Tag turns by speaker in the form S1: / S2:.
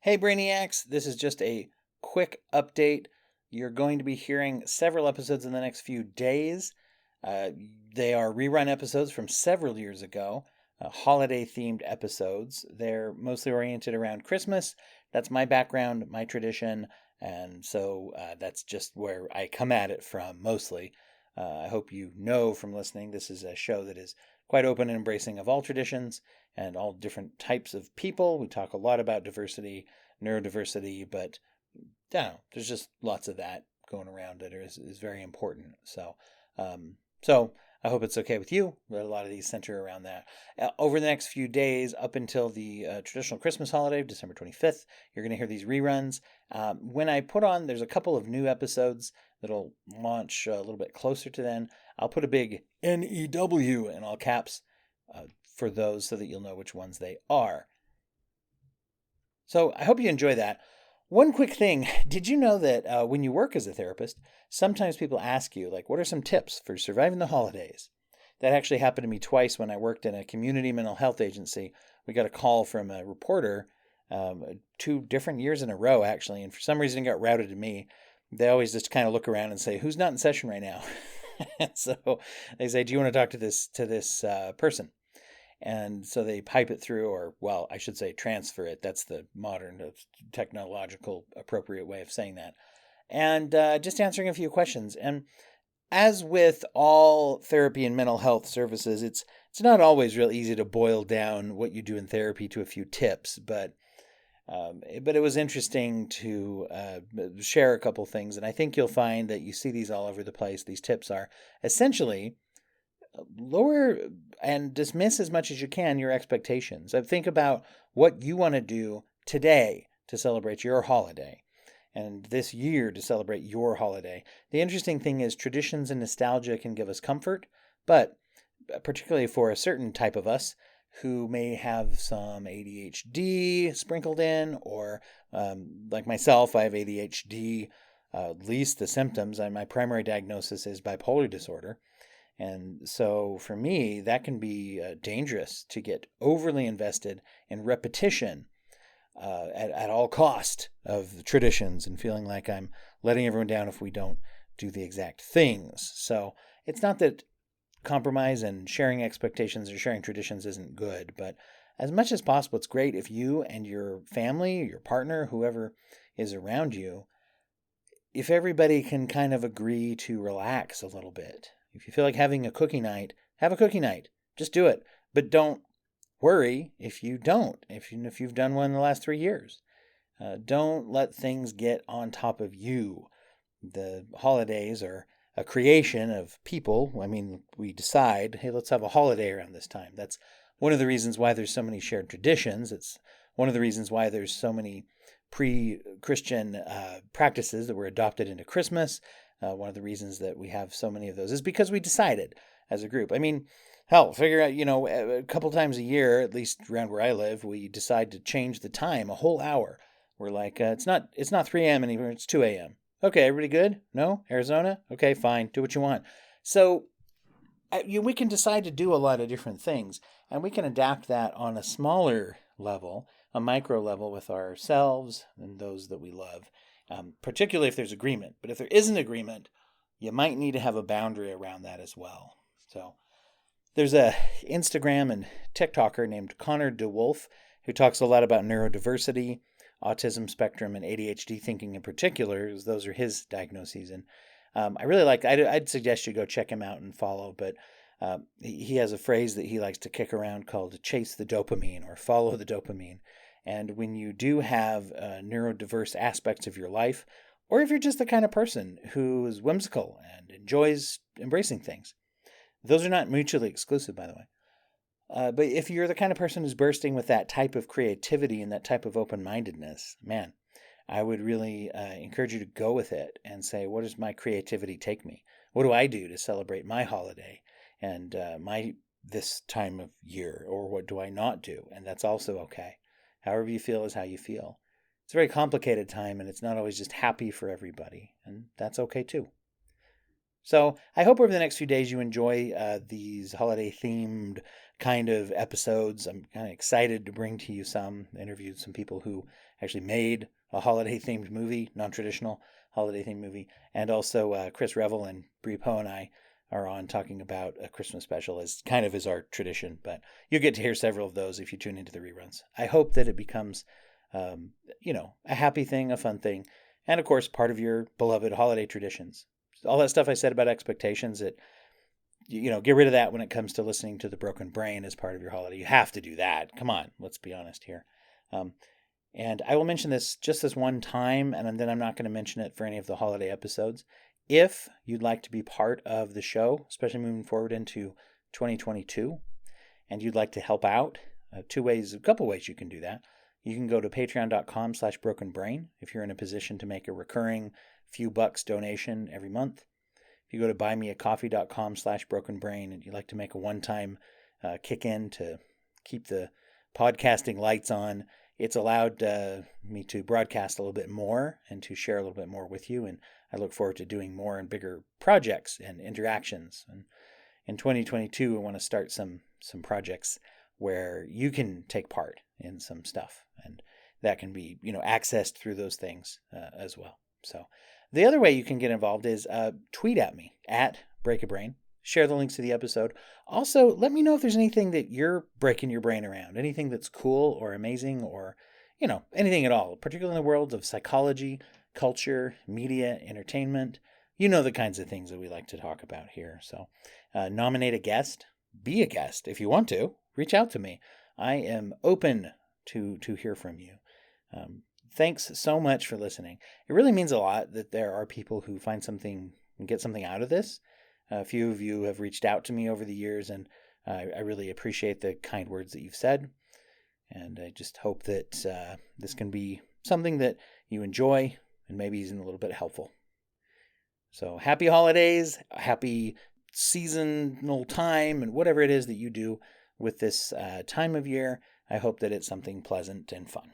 S1: Hey Brainiacs, this is just a quick update. You're going to be hearing several episodes in the next few days. Uh, they are rerun episodes from several years ago, holiday themed episodes. They're mostly oriented around Christmas. That's my background, my tradition, and so that's just where I come at it from mostly. I hope you know from listening, this is a show that is quite open and embracing of all traditions and all different types of people. We talk a lot about diversity, neurodiversity, but I don't know, there's just lots of that going around that is very important. So I hope it's okay with you. But a lot of these center around that. Over the next few days, up until the traditional Christmas holiday, December 25th, you're going to hear these reruns. When I put on, there's a couple of new episodes that'll launch a little bit closer to then. I'll put a big NEW in all caps for those so that you'll know which ones they are. So I hope you enjoy that. One quick thing, did you know that when you work as a therapist, sometimes people ask you, like, what are some tips for surviving the holidays? That actually happened to me twice when I worked in a community mental health agency. We got a call from a reporter 2 different years in a row, actually, and for some reason it got routed to me. They always just kind of look around and say, who's not in session right now? So they say, do you want to talk to this person? And so they pipe it through, or, well, I should say transfer it. That's the modern, technological, appropriate way of saying that. And just answering a few questions. And as with all therapy and mental health services, it's not always real easy to boil down what you do in therapy to a few tips, but it was interesting to share a couple things. And I think you'll find that you see these all over the place. These tips are essentially lower and dismiss as much as you can your expectations. Think about what you want to do today to celebrate your holiday and this year to celebrate your holiday. The interesting thing is traditions and nostalgia can give us comfort, but particularly for a certain type of us who may have some ADHD sprinkled in, or like myself, I have ADHD, at least the symptoms. My primary diagnosis is bipolar disorder. And so for me, that can be dangerous to get overly invested in repetition at all cost of traditions and feeling like I'm letting everyone down if we don't do the exact things. So it's not that compromise and sharing expectations or sharing traditions isn't good, but as much as possible, it's great if you and your family, your partner, whoever is around you, if everybody can kind of agree to relax a little bit. If you feel like having a cookie night, have a cookie night. Just do it. But don't worry if you don't, if you've done one in the last 3 years. Don't let things get on top of you. The holidays are a creation of people. I mean, we decide, hey, let's have a holiday around this time. That's one of the reasons why there's so many shared traditions. It's one of the reasons why there's so many pre-Christian practices that were adopted into Christmas. One of the reasons that we have so many of those is because we decided as a group. I mean, hell, figure out, a couple times a year, at least around where I live, we decide to change the time a whole hour. We're like, it's not 3 a.m. anymore, it's 2 a.m. Okay, everybody good? No? Arizona? Okay, fine. Do what you want. So we can decide to do a lot of different things, and we can adapt that on a smaller level, a micro level with ourselves and those that we love. Particularly if there's agreement. But if there isn't agreement, you might need to have a boundary around that as well. So there's a Instagram and TikToker named Connor DeWolf who talks a lot about neurodiversity, autism spectrum, and ADHD thinking in particular, as those are his diagnoses. And I really I'd suggest you go check him out and follow. But he has a phrase that he likes to kick around called chase the dopamine or follow the dopamine. And when you do have neurodiverse aspects of your life, or if you're just the kind of person who is whimsical and enjoys embracing things, those are not mutually exclusive, by the way. But if you're the kind of person who's bursting with that type of creativity and that type of open-mindedness, man, I would really encourage you to go with it and say, what does my creativity take me? What do I do to celebrate my holiday and this time of year? Or what do I not do? And that's also okay. However you feel is how you feel. It's a very complicated time, and it's not always just happy for everybody, and that's okay too. So I hope over the next few days you enjoy these holiday-themed kind of episodes. I'm kind of excited to bring to you some, interviewed some people who actually made a holiday-themed movie, non-traditional holiday-themed movie, and also Chris Revel and Brie Poe and I are on talking about a Christmas special as kind of is our tradition, but you'll get to hear several of those if you tune into the reruns. I hope that it becomes, a happy thing, a fun thing, and of course, part of your beloved holiday traditions. All that stuff I said about expectations, that, get rid of that when it comes to listening to The Broken Brain as part of your holiday. You have to do that. Come on, let's be honest here. And I will mention this just this one time, and then I'm not going to mention it for any of the holiday episodes. If you'd like to be part of the show, especially moving forward into 2022, and you'd like to help out, a couple ways you can do that. You can go to patreon.com/brokenbrain if you're in a position to make a recurring few bucks donation every month. If you go to buymeacoffee.com/brokenbrain and you'd like to make a one-time kick in to keep the podcasting lights on, it's allowed me to broadcast a little bit more and to share a little bit more with you. And I look forward to doing more and bigger projects and interactions. And in 2022, I want to start some projects where you can take part in some stuff. And that can be, accessed through those things as well. So the other way you can get involved is tweet at me at BreakABrain. Share the links to the episode. Also, let me know if there's anything that you're breaking your brain around, anything that's cool or amazing or, anything at all, particularly in the world of psychology, culture, media, entertainment. You know the kinds of things that we like to talk about here. So nominate a guest, be a guest. If you want to, reach out to me. I am open to hear from you. Thanks so much for listening. It really means a lot that there are people who find something and get something out of this. A few of you have reached out to me over the years, and I really appreciate the kind words that you've said. And I just hope that this can be something that you enjoy and maybe even a little bit helpful. So happy holidays, happy seasonal time, and whatever it is that you do with this time of year, I hope that it's something pleasant and fun.